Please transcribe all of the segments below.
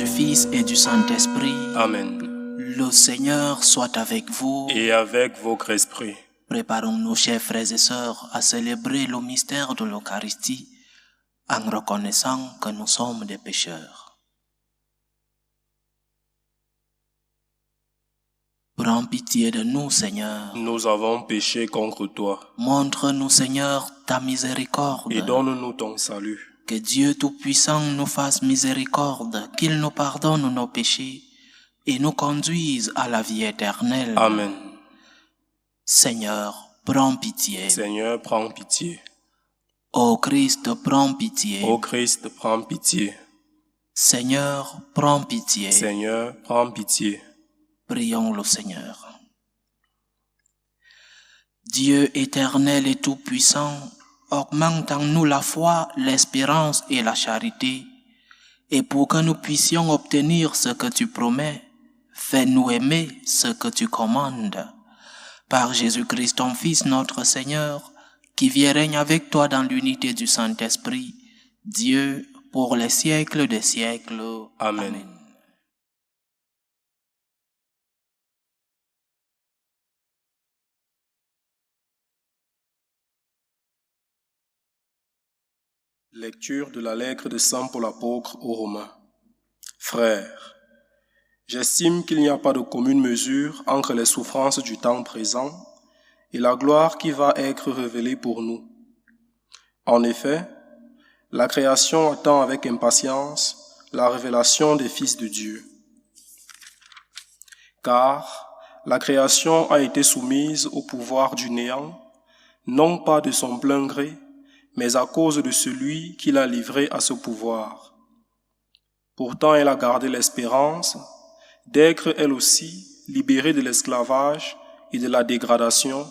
Fils et du Saint-Esprit. Amen. Le Seigneur soit avec vous. Et avec votre esprit. Préparons-nous, chers frères et sœurs, à célébrer le mystère de l'Eucharistie en reconnaissant que nous sommes des pécheurs. Prends pitié de nous, Seigneur. Nous avons péché contre toi. Montre-nous, Seigneur, ta miséricorde. Et donne-nous ton salut. Que Dieu Tout-Puissant nous fasse miséricorde, qu'il nous pardonne nos péchés et nous conduise à la vie éternelle. Amen. Seigneur, prends pitié. Seigneur, prends pitié. Ô Christ, prends pitié. Ô Christ, prends pitié. Seigneur, prends pitié. Seigneur, prends pitié. Prions le Seigneur. Dieu éternel et tout-puissant, augmente en nous la foi, l'espérance et la charité, et pour que nous puissions obtenir ce que tu promets, fais-nous aimer ce que tu commandes. Par Jésus-Christ, ton Fils, notre Seigneur, qui vit et règne avec toi dans l'unité du Saint-Esprit, Dieu, pour les siècles des siècles. Amen. Amen. Lecture de la lettre de Saint Paul apôtre aux Romains. Frères, j'estime qu'il n'y a pas de commune mesure entre les souffrances du temps présent et la gloire qui va être révélée pour nous. En effet, la création attend avec impatience la révélation des fils de Dieu. Car la création a été soumise au pouvoir du néant, non pas de son plein gré, mais à cause de celui qui l'a livré à ce pouvoir. Pourtant, elle a gardé l'espérance d'être elle aussi libérée de l'esclavage et de la dégradation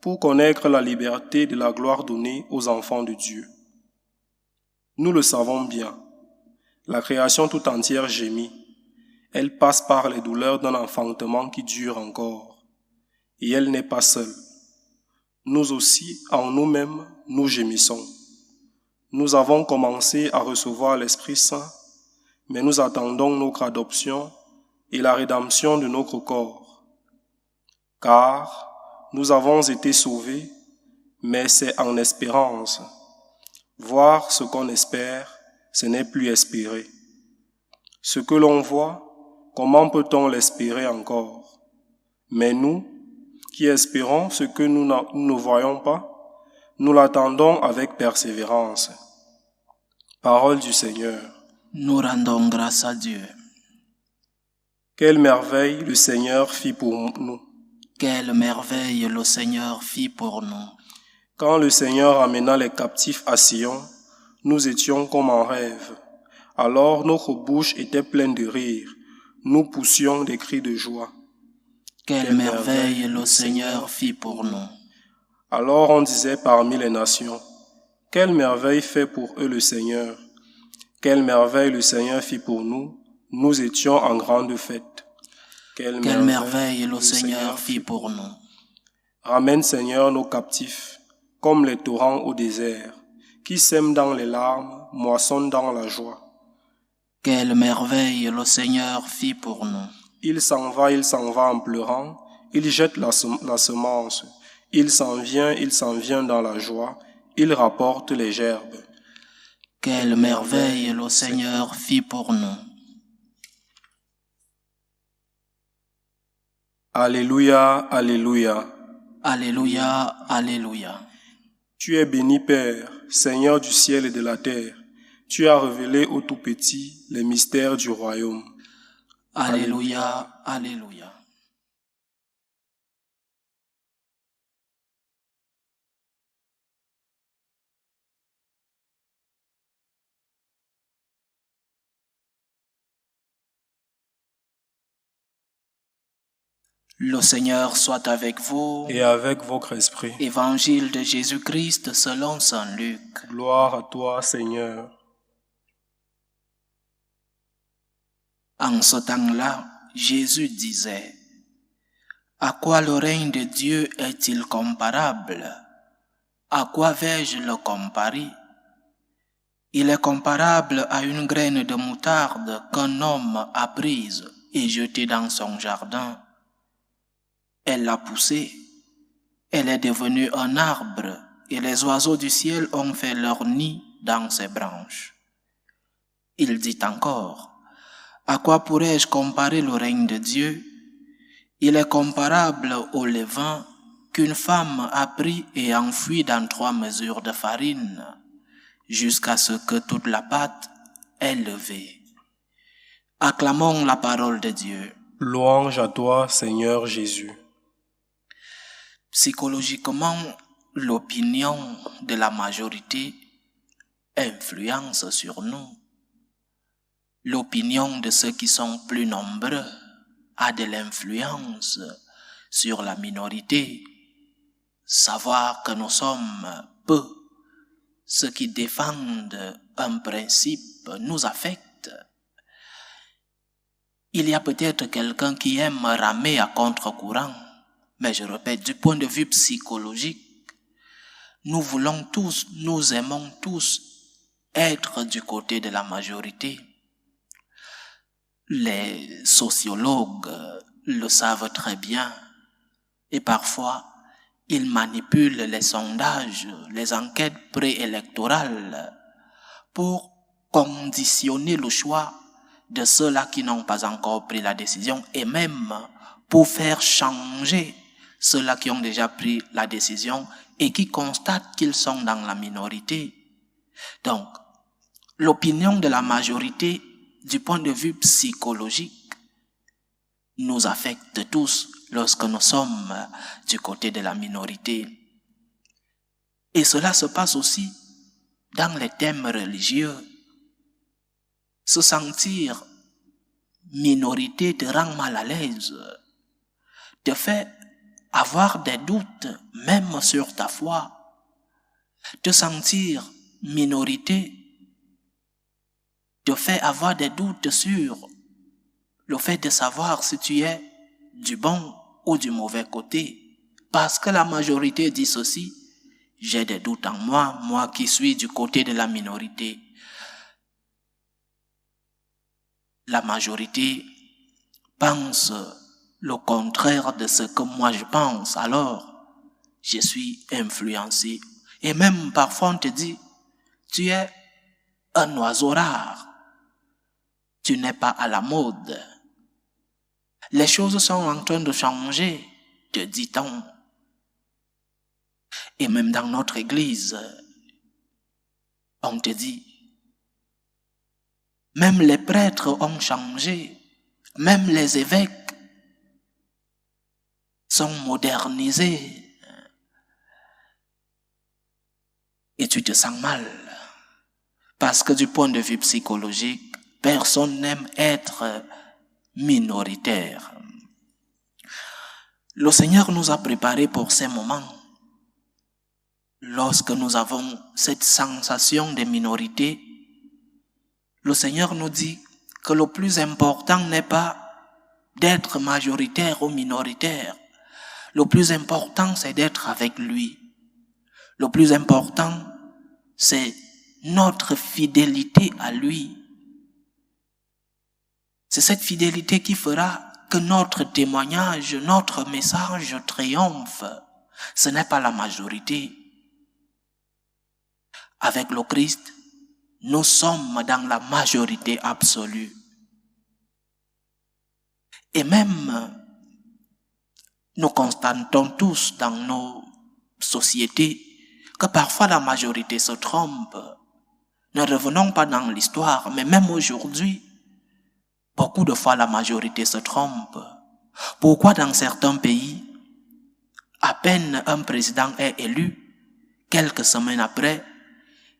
pour connaître la liberté de la gloire donnée aux enfants de Dieu. Nous le savons bien, la création tout entière gémit. Elle passe par les douleurs d'un enfantement qui dure encore. Et elle n'est pas seule. Nous aussi, en nous-mêmes, nous gémissons. Nous avons commencé à recevoir l'Esprit Saint, mais nous attendons notre adoption et la rédemption de notre corps. Car nous avons été sauvés, mais c'est en espérance. Voir ce qu'on espère, ce n'est plus espérer. Ce que l'on voit, comment peut-on l'espérer encore? Mais nous, qui espérons ce que nous ne voyons pas, nous l'attendons avec persévérance. Parole du Seigneur. Nous rendons grâce à Dieu. Quelle merveille le Seigneur fit pour nous. Quelle merveille le Seigneur fit pour nous. Quand le Seigneur amena les captifs à Sion, nous étions comme en rêve. Alors notre bouche était pleine de rire. Nous poussions des cris de joie. Quelle merveille le Seigneur fit pour nous. Alors on disait parmi les nations, quelle merveille fait pour eux le Seigneur. Quelle merveille le Seigneur fit pour nous. Nous étions en grande fête. Quelle merveille le Seigneur fit pour nous. Ramène, Seigneur, nos captifs, comme les torrents au désert, qui sèment dans les larmes, moissonnent dans la joie. Quelle merveille le Seigneur fit pour nous. Il s'en va en pleurant, il jette la semence, il s'en vient dans la joie, il rapporte les gerbes. Quelle merveille le Seigneur fit pour nous. Alléluia, Alléluia. Alléluia, Alléluia. Tu es béni, Père, Seigneur du ciel et de la terre. Tu as révélé au Tout-Petit les mystères du royaume. Alléluia, Alléluia. Le Seigneur soit avec vous. Et avec votre esprit. Évangile de Jésus-Christ selon saint Luc. Gloire à toi, Seigneur. En ce temps-là, Jésus disait, « À quoi le règne de Dieu est-il comparable? À quoi vais-je le comparer? Il est comparable à une graine de moutarde qu'un homme a prise et jetée dans son jardin. Elle l'a poussée, elle est devenue un arbre et les oiseaux du ciel ont fait leur nid dans ses branches. Il dit encore, à quoi pourrais-je comparer le règne de Dieu? Il est comparable au levain qu'une femme a pris et enfoui dans 3 mesures de farine, jusqu'à ce que toute la pâte est levée. Acclamons la parole de Dieu. Louange à toi, Seigneur Jésus. Psychologiquement, l'opinion de la majorité influence sur nous. L'opinion de ceux qui sont plus nombreux a de l'influence sur la minorité. Savoir que nous sommes peu, ceux qui défendent un principe nous affecte. Il y a peut-être quelqu'un qui aime ramer à contre-courant, mais je répète, du point de vue psychologique, nous aimons tous être du côté de la majorité. Les sociologues le savent très bien et parfois ils manipulent les sondages, les enquêtes préélectorales pour conditionner le choix de ceux-là qui n'ont pas encore pris la décision et même pour faire changer ceux-là qui ont déjà pris la décision et qui constatent qu'ils sont dans la minorité. Donc, l'opinion de la majorité, du point de vue psychologique, nous affecte tous lorsque nous sommes du côté de la minorité. Et cela se passe aussi dans les thèmes religieux. Se sentir minorité te rend mal à l'aise, te fait avoir des doutes même sur ta foi. Te sentir minorité te fait avoir des doutes sur le fait de savoir si tu es du bon ou du mauvais côté. Parce que la majorité dit ceci, j'ai des doutes en moi, moi qui suis du côté de la minorité. La majorité pense le contraire de ce que moi je pense, alors je suis influencé. Et même parfois on te dit, tu es un oiseau rare. Tu n'es pas à la mode. Les choses sont en train de changer, te dit-on. Et même dans notre église, on te dit, même les prêtres ont changé, même les évêques sont modernisés. Et tu te sens mal. Parce que du point de vue psychologique, personne n'aime être minoritaire. Le Seigneur nous a préparés pour ces moments. Lorsque nous avons cette sensation de minorité, le Seigneur nous dit que le plus important n'est pas d'être majoritaire ou minoritaire. Le plus important, c'est d'être avec lui. Le plus important, c'est notre fidélité à lui. C'est cette fidélité qui fera que notre témoignage, notre message triomphe. Ce n'est pas la majorité. Avec le Christ, nous sommes dans la majorité absolue. Et même, nous constatons tous dans nos sociétés que parfois la majorité se trompe. Ne revenons pas dans l'histoire, mais même aujourd'hui, beaucoup de fois la majorité se trompe. Pourquoi dans certains pays, à peine un président est élu, quelques semaines après,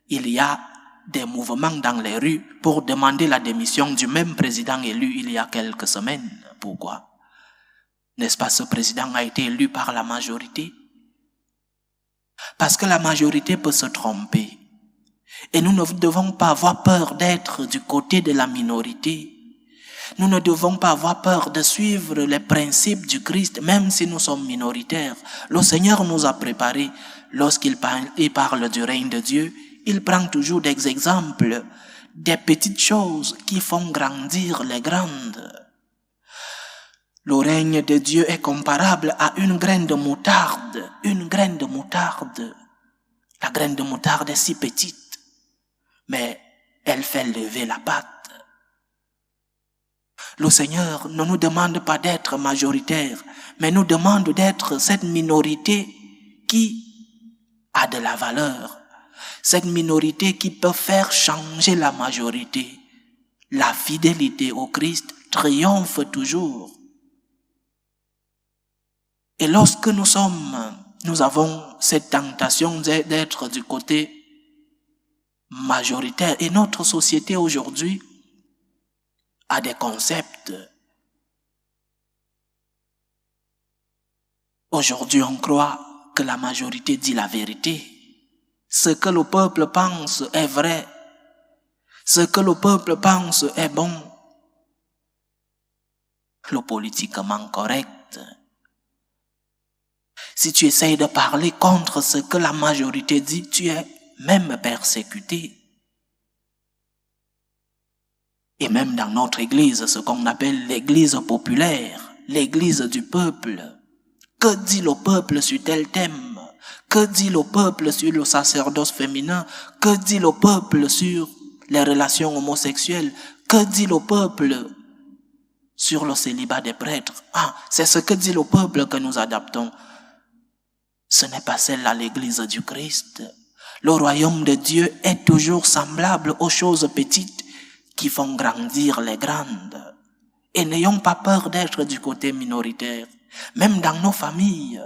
il y a des mouvements dans les rues pour demander la démission du même président élu il y a quelques semaines. Pourquoi? N'est-ce pas, ce président a été élu par la majorité? Parce que la majorité peut se tromper. Et nous ne devons pas avoir peur d'être du côté de la minorité. Nous ne devons pas avoir peur de suivre les principes du Christ, même si nous sommes minoritaires. Le Seigneur nous a préparés, lorsqu'il parle du règne de Dieu, il prend toujours des exemples, des petites choses qui font grandir les grandes. Le règne de Dieu est comparable à une graine de moutarde. Une graine de moutarde. La graine de moutarde est si petite, mais elle fait lever la pâte. Le Seigneur ne nous demande pas d'être majoritaire, mais nous demande d'être cette minorité qui a de la valeur. Cette minorité qui peut faire changer la majorité. La fidélité au Christ triomphe toujours. Et lorsque nous avons cette tentation d'être du côté majoritaire, et notre société aujourd'hui a des concepts. Aujourd'hui, on croit que la majorité dit la vérité. Ce que le peuple pense est vrai. Ce que le peuple pense est bon. Le politiquement correct. Si tu essayes de parler contre ce que la majorité dit, tu es même persécuté. Et même dans notre église, ce qu'on appelle l'église populaire, l'église du peuple. Que dit le peuple sur tel thème? Que dit le peuple sur le sacerdoce féminin? Que dit le peuple sur les relations homosexuelles? Que dit le peuple sur le célibat des prêtres? C'est ce que dit le peuple que nous adaptons. Ce n'est pas celle à l'église du Christ. Le royaume de Dieu est toujours semblable aux choses petites qui font grandir les grandes. Et n'ayons pas peur d'être du côté minoritaire. Même dans nos familles,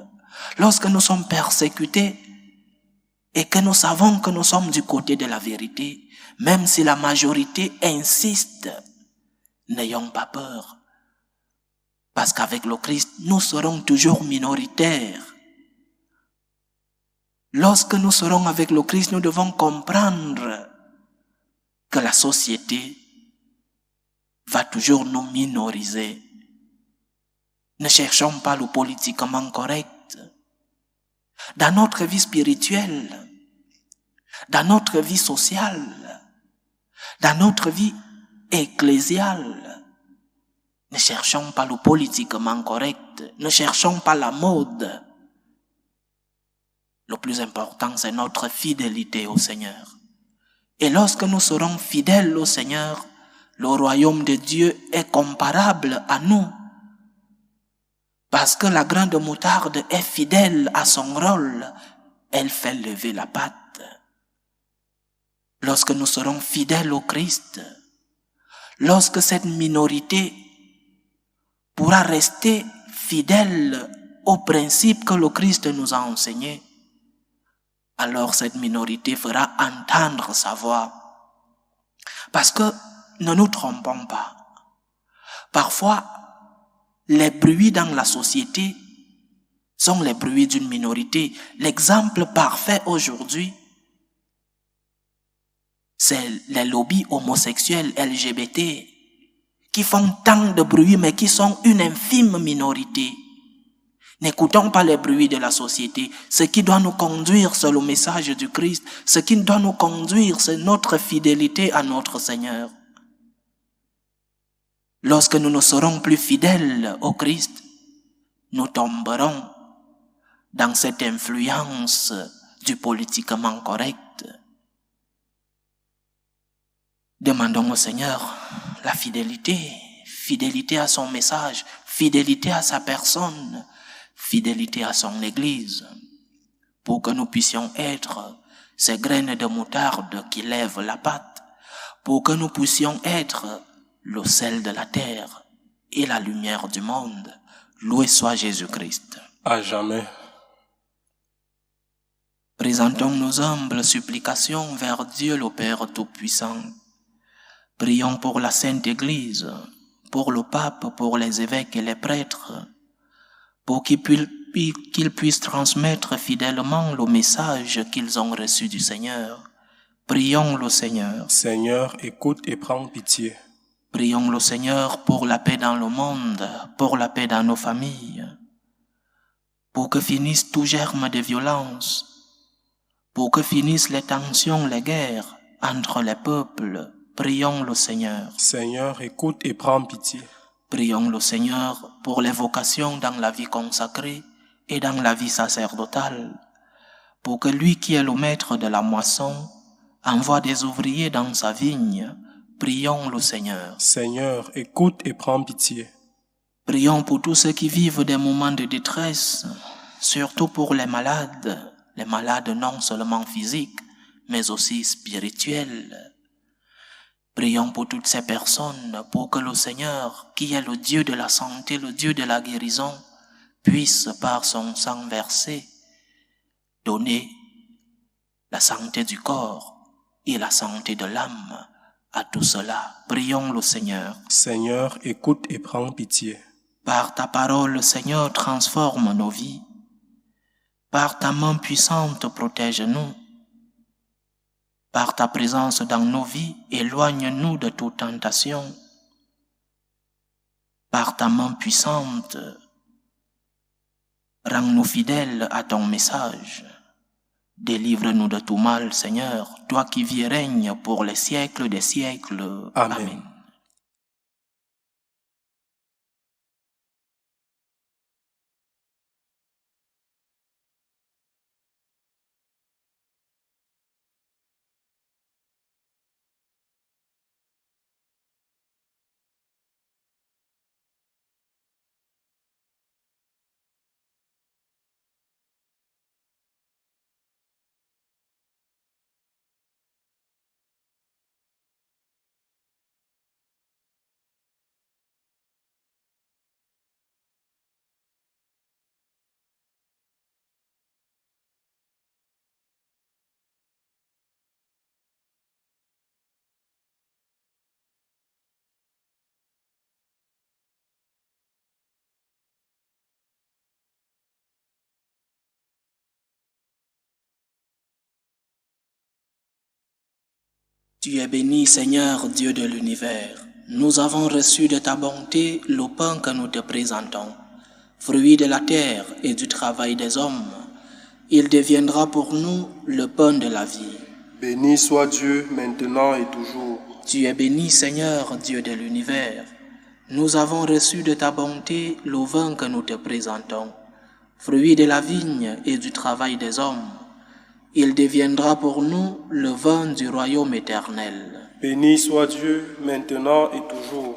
lorsque nous sommes persécutés et que nous savons que nous sommes du côté de la vérité, même si la majorité insiste, n'ayons pas peur. Parce qu'avec le Christ, nous serons toujours minoritaires. Lorsque nous serons avec le Christ, nous devons comprendre que la société va toujours nous minoriser. Ne cherchons pas le politiquement correct. Dans notre vie spirituelle, dans notre vie sociale, dans notre vie ecclésiale, ne cherchons pas le politiquement correct, ne cherchons pas la mode. Le plus important, c'est notre fidélité au Seigneur. Et lorsque nous serons fidèles au Seigneur, le royaume de Dieu est comparable à nous. Parce que la graine de moutarde est fidèle à son rôle, elle fait lever la pâte. Lorsque nous serons fidèles au Christ, lorsque cette minorité pourra rester fidèle aux principes que le Christ nous a enseignés, alors cette minorité fera entendre sa voix. Parce que, ne nous trompons pas, parfois, les bruits dans la société sont les bruits d'une minorité. L'exemple parfait aujourd'hui, c'est les lobbies homosexuels LGBT qui font tant de bruit mais qui sont une infime minorité. N'écoutons pas les bruits de la société. Ce qui doit nous conduire, c'est le message du Christ. Ce qui doit nous conduire, c'est notre fidélité à notre Seigneur. Lorsque nous ne serons plus fidèles au Christ, nous tomberons dans cette influence du politiquement correct. Demandons au Seigneur la fidélité, fidélité à son message, fidélité à sa personne, fidélité à son Église, pour que nous puissions être ces graines de moutarde qui lèvent la pâte, pour que nous puissions être le sel de la terre et la lumière du monde. Loué soit Jésus-Christ. À jamais. Présentons nos humbles supplications vers Dieu le Père Tout-Puissant. Prions pour la Sainte Église, pour le pape, pour les évêques et les prêtres, pour qu'ils puissent transmettre fidèlement le message qu'ils ont reçu du Seigneur. Prions le Seigneur. Seigneur, écoute et prends pitié. Prions le Seigneur pour la paix dans le monde, pour la paix dans nos familles, pour que finisse tout germe de violence, pour que finissent les tensions, les guerres entre les peuples. Prions le Seigneur. Seigneur, écoute et prends pitié. Prions le Seigneur pour les vocations dans la vie consacrée et dans la vie sacerdotale, pour que lui qui est le maître de la moisson envoie des ouvriers dans sa vigne. Prions le Seigneur. Seigneur, écoute et prends pitié. Prions pour tous ceux qui vivent des moments de détresse, surtout pour les malades non seulement physiques, mais aussi spirituels. Prions pour toutes ces personnes, pour que le Seigneur, qui est le Dieu de la santé, le Dieu de la guérison, puisse, par son sang versé, donner la santé du corps et la santé de l'âme à tout cela. Prions le Seigneur. Seigneur, écoute et prends pitié. Par ta parole, Seigneur, transforme nos vies. Par ta main puissante, protège-nous. Par ta présence dans nos vies, éloigne-nous de toute tentation. Par ta main puissante, rends-nous fidèles à ton message. Délivre-nous de tout mal, Seigneur, toi qui vis et règnes pour les siècles des siècles. Amen. Tu es béni, Seigneur, Dieu de l'univers. Nous avons reçu de ta bonté le pain que nous te présentons, fruit de la terre et du travail des hommes. Il deviendra pour nous le pain de la vie. Béni soit Dieu maintenant et toujours. Tu es béni, Seigneur, Dieu de l'univers. Nous avons reçu de ta bonté le vin que nous te présentons, fruit de la vigne et du travail des hommes. Il deviendra pour nous le vin du royaume éternel. Béni soit Dieu maintenant et toujours.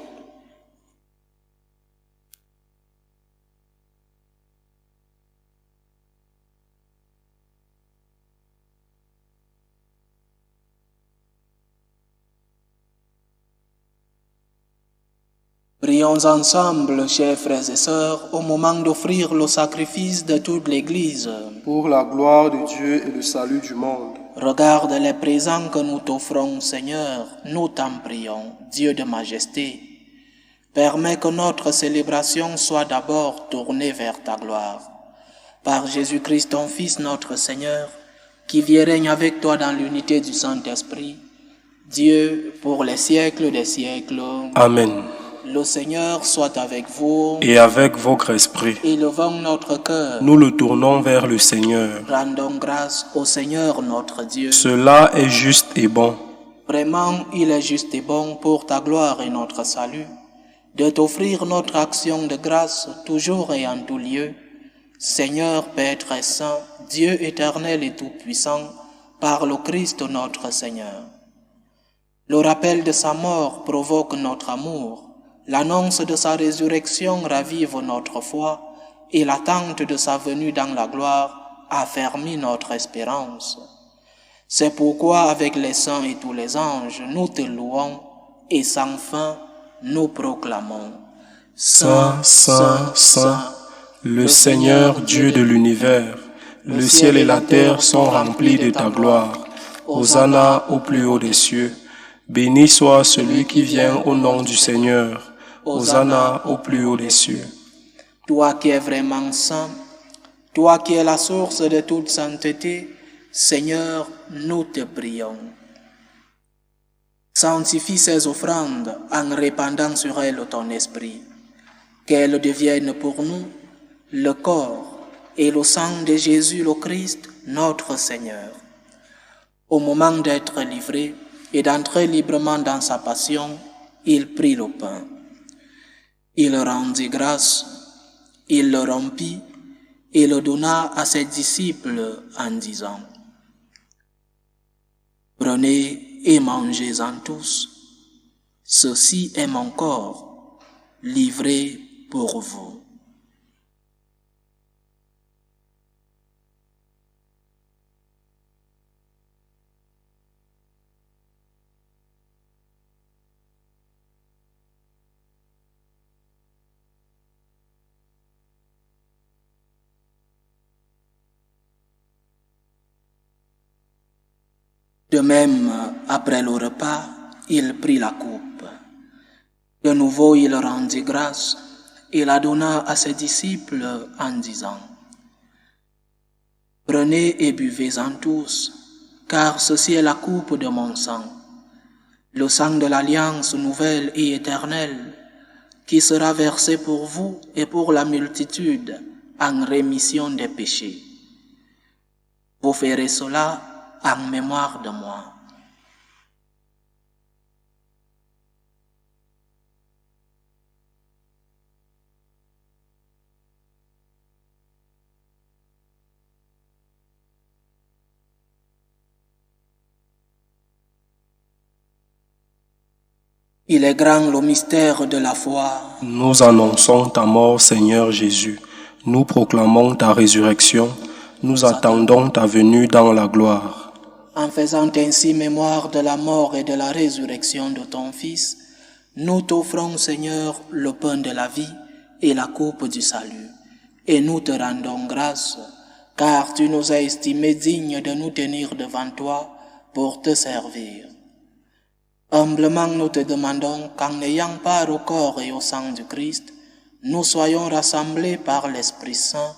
Prions ensemble, chers frères et sœurs, au moment d'offrir le sacrifice de toute l'Église. Pour la gloire de Dieu et le salut du monde. Regarde les présents que nous t'offrons, Seigneur, nous t'en prions, Dieu de majesté. Permets que notre célébration soit d'abord tournée vers ta gloire. Par Jésus-Christ, ton Fils, notre Seigneur, qui vit et règne avec toi dans l'unité du Saint-Esprit, Dieu pour les siècles des siècles. Amen. Le Seigneur soit avec vous. Et avec votre esprit. Élevons notre cœur. Nous le tournons vers le Seigneur. Rendons grâce au Seigneur notre Dieu. Cela est juste et bon. Vraiment, il est juste et bon pour ta gloire et notre salut, de t'offrir notre action de grâce toujours et en tout lieu. Seigneur, Père très saint, Dieu éternel et tout-puissant, par le Christ notre Seigneur. Le rappel de sa mort provoque notre amour. L'annonce de sa résurrection ravive notre foi et l'attente de sa venue dans la gloire affermit notre espérance. C'est pourquoi avec les saints et tous les anges, nous te louons et sans fin nous proclamons. Saint, Saint, Saint, le Seigneur Dieu de l'univers, le ciel et la terre sont remplis de ta gloire. Hosanna au plus haut des cieux. Béni soit celui qui vient au nom du Seigneur. Hosanna au plus haut des cieux. Toi qui es vraiment saint, toi qui es la source de toute sainteté, Seigneur, nous te prions. Sanctifie ces offrandes en répandant sur elles ton esprit, qu'elles deviennent pour nous le corps et le sang de Jésus le Christ, notre Seigneur. Au moment d'être livré et d'entrer librement dans sa passion, il prit le pain. Il rendit grâce, il le rompit et le donna à ses disciples en disant, « Prenez et mangez-en tous, ceci est mon corps, livré pour vous. » De même, après le repas, il prit la coupe. De nouveau, il rendit grâce et la donna à ses disciples en disant, « Prenez et buvez-en tous, car ceci est la coupe de mon sang, le sang de l'alliance nouvelle et éternelle, qui sera versé pour vous et pour la multitude en rémission des péchés. Vous ferez cela en mémoire de moi. » Il est grand le mystère de la foi. Nous annonçons ta mort, Seigneur Jésus. Nous proclamons ta résurrection. Nous attendons ta venue dans la gloire. En faisant ainsi mémoire de la mort et de la résurrection de ton Fils, nous t'offrons, Seigneur, le pain de la vie et la coupe du salut. Et nous te rendons grâce, car tu nous as estimés dignes de nous tenir devant toi pour te servir. Humblement nous te demandons qu'en ayant part au corps et au sang du Christ, nous soyons rassemblés par l'Esprit Saint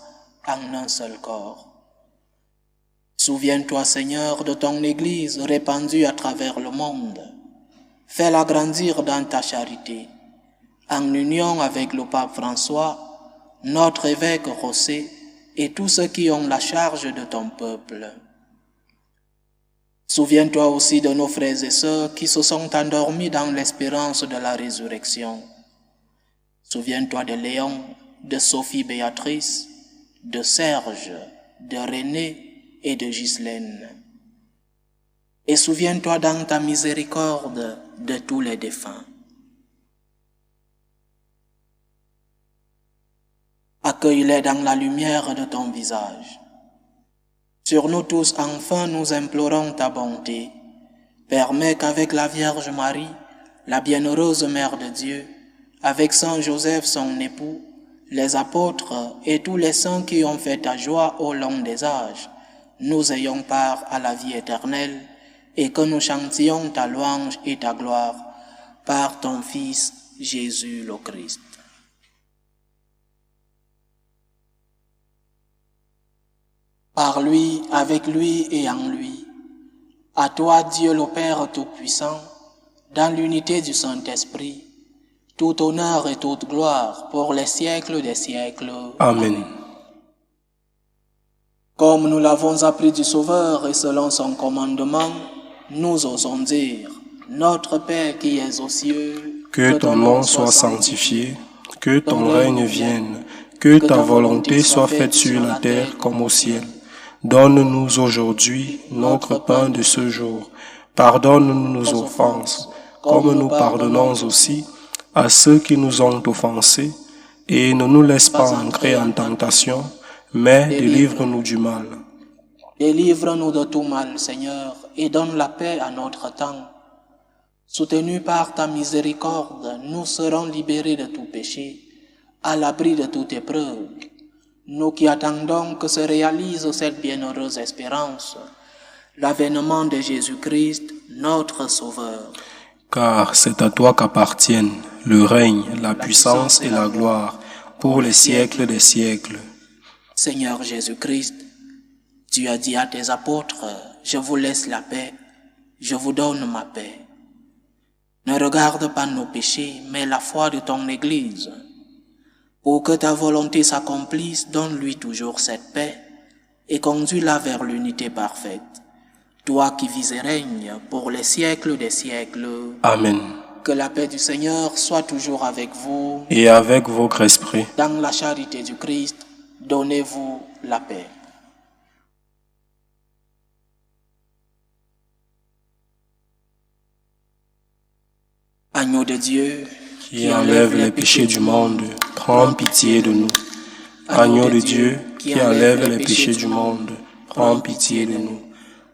en un seul corps. Souviens-toi, Seigneur, de ton Église répandue à travers le monde. Fais-la grandir dans ta charité, en union avec le pape François, notre évêque José et tous ceux qui ont la charge de ton peuple. Souviens-toi aussi de nos frères et sœurs qui se sont endormis dans l'espérance de la résurrection. Souviens-toi de Léon, de Sophie Béatrice, de Serge, de René et de Ghislaine. Et souviens-toi dans ta miséricorde de tous les défunts. Accueille-les dans la lumière de ton visage. Sur nous tous, enfin, nous implorons ta bonté. Permets qu'avec la Vierge Marie, la bienheureuse Mère de Dieu, avec Saint Joseph, son époux, les apôtres et tous les saints qui ont fait ta joie au long des âges, nous ayons part à la vie éternelle et que nous chantions ta louange et ta gloire par ton Fils Jésus le Christ. Par lui, avec lui et en lui, à toi Dieu le Père Tout-Puissant, dans l'unité du Saint-Esprit, tout honneur et toute gloire pour les siècles des siècles. Amen. Comme nous l'avons appris du Sauveur et selon son commandement, nous osons dire, Notre Père qui es aux cieux, que ton nom soit sanctifié, que ton règne vienne, que ta volonté soit faite sur la terre comme au ciel. Donne-nous aujourd'hui notre pain de ce jour. Pardonne-nous nos offenses, comme nous pardonnons aussi à ceux qui nous ont offensés, et ne nous laisse pas entrer en tentation, mais délivre-nous du mal. Délivre-nous de tout mal, Seigneur, et donne la paix à notre temps. Soutenus par ta miséricorde, nous serons libérés de tout péché, à l'abri de toute épreuve. Nous qui attendons que se réalise cette bienheureuse espérance, l'avènement de Jésus-Christ, notre Sauveur. Car c'est à toi qu'appartiennent le règne, la puissance et la gloire pour les siècles des siècles. Seigneur Jésus-Christ, tu as dit à tes apôtres, je vous laisse la paix, je vous donne ma paix. Ne regarde pas nos péchés, mais la foi de ton Église. Pour que ta volonté s'accomplisse, donne-lui toujours cette paix et conduis-la vers l'unité parfaite. toi qui vis et règnes pour les siècles des siècles. Amen. Que la paix du Seigneur soit toujours avec vous. Et avec votre esprit. Dans la charité du Christ, donnez-vous la paix. Agneau de Dieu, Qui enlève les péchés du monde, prends pitié de nous. Agneau de Dieu, qui enlève les péchés du monde, prends pitié de nous.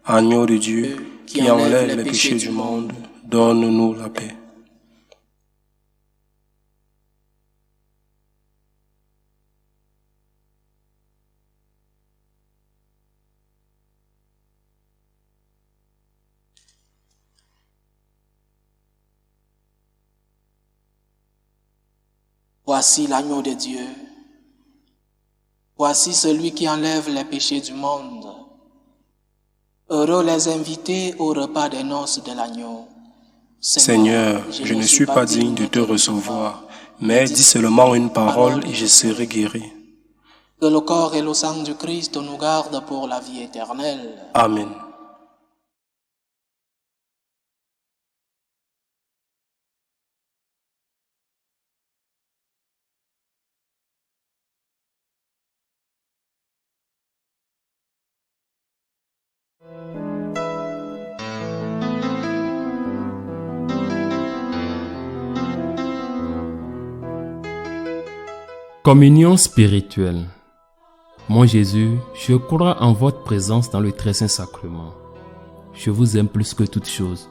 Agneau de Dieu, qui enlève les péchés du monde, donne-nous la paix. voici l'agneau de Dieu. Voici celui qui enlève les péchés du monde. Heureux les invités au repas des noces de l'agneau. Seigneur, je ne suis pas digne de te recevoir, mais dis seulement une parole et je serai guéri. Que le corps et le sang du Christ nous gardent pour la vie éternelle. Amen. Communion spirituelle. Mon Jésus, je crois en votre présence dans le très saint sacrement. Je vous aime plus que toute chose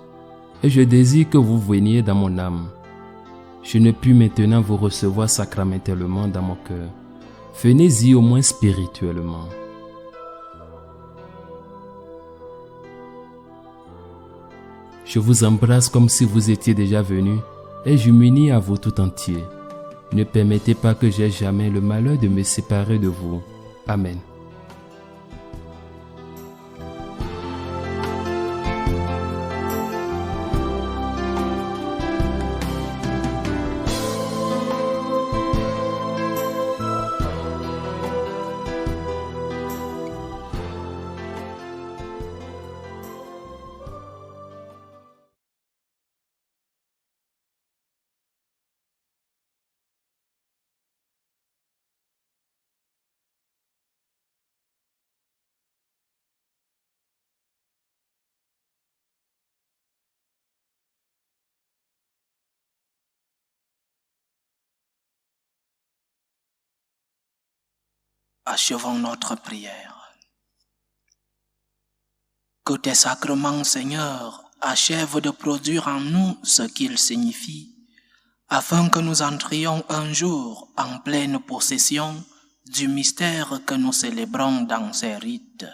et je désire que vous veniez dans mon âme. Je ne puis maintenant vous recevoir sacramentellement dans mon cœur. Venez-y au moins spirituellement. Je vous embrasse comme si vous étiez déjà venu et je m'unis à vous tout entier. Ne permettez pas que j'aie jamais le malheur de me séparer de vous. Amen. Achevons notre prière. Que tes sacrements, Seigneur, achèvent de produire en nous ce qu'ils signifient, afin que nous entrions un jour en pleine possession du mystère que nous célébrons dans ces rites.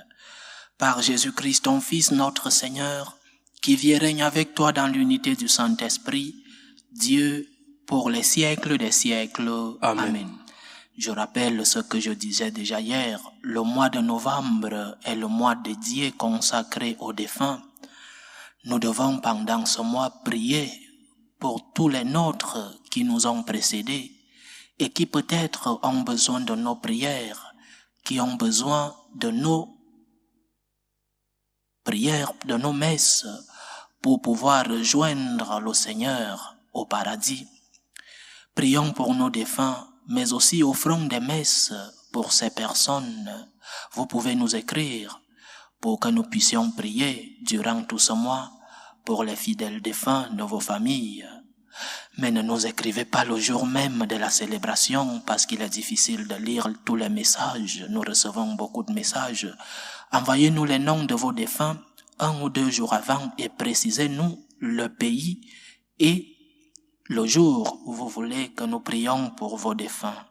Par Jésus-Christ, ton Fils, notre Seigneur, qui vit et règne avec toi dans l'unité du Saint-Esprit, Dieu, pour les siècles des siècles. Amen. Amen. Je rappelle ce que je disais déjà hier, le mois de novembre est le mois dédié consacré aux défunts. Nous devons pendant ce mois prier pour tous les nôtres qui nous ont précédés et qui peut-être ont besoin de nos prières, qui ont besoin de nos prières, de nos messes pour pouvoir rejoindre le Seigneur au paradis. Prions pour nos défunts, mais aussi offrons des messes pour ces personnes. Vous pouvez nous écrire pour que nous puissions prier durant tout ce mois pour les fidèles défunts de vos familles. Mais ne nous écrivez pas le jour même de la célébration parce qu'il est difficile de lire tous les messages. Nous recevons beaucoup de messages. Envoyez-nous les noms de vos défunts 1 ou 2 jours avant et précisez-nous le pays et le jour où vous voulez que nous prions pour vos défunts.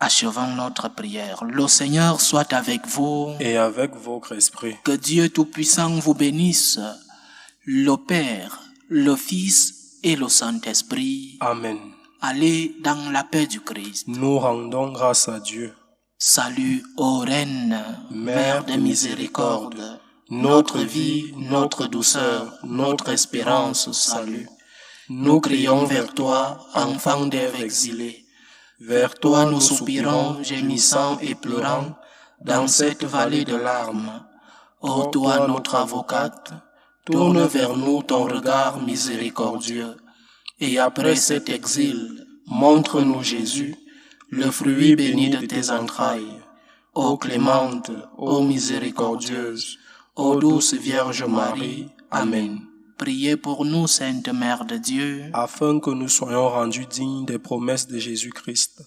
Achevons notre prière. Le Seigneur soit avec vous. Et avec votre esprit. Que Dieu Tout-Puissant vous bénisse, le Père, le Fils et le Saint-Esprit. Amen. Allez dans la paix du Christ. Nous rendons grâce à Dieu. Salut, ô Reine, Mère de miséricorde, notre vie, notre douceur, notre espérance, salut. Nous crions vers toi, enfant d'Ève exilée. Vers toi nous soupirons, gémissant et pleurant, dans cette vallée de larmes. Ô toi, notre avocate, tourne vers nous ton regard miséricordieux, et après cet exil, montre-nous Jésus, le fruit béni de tes entrailles. Ô clémente, ô miséricordieuse, ô douce Vierge Marie. Amen. Priez pour nous, Sainte Mère de Dieu, afin que nous soyons rendus dignes des promesses de Jésus-Christ.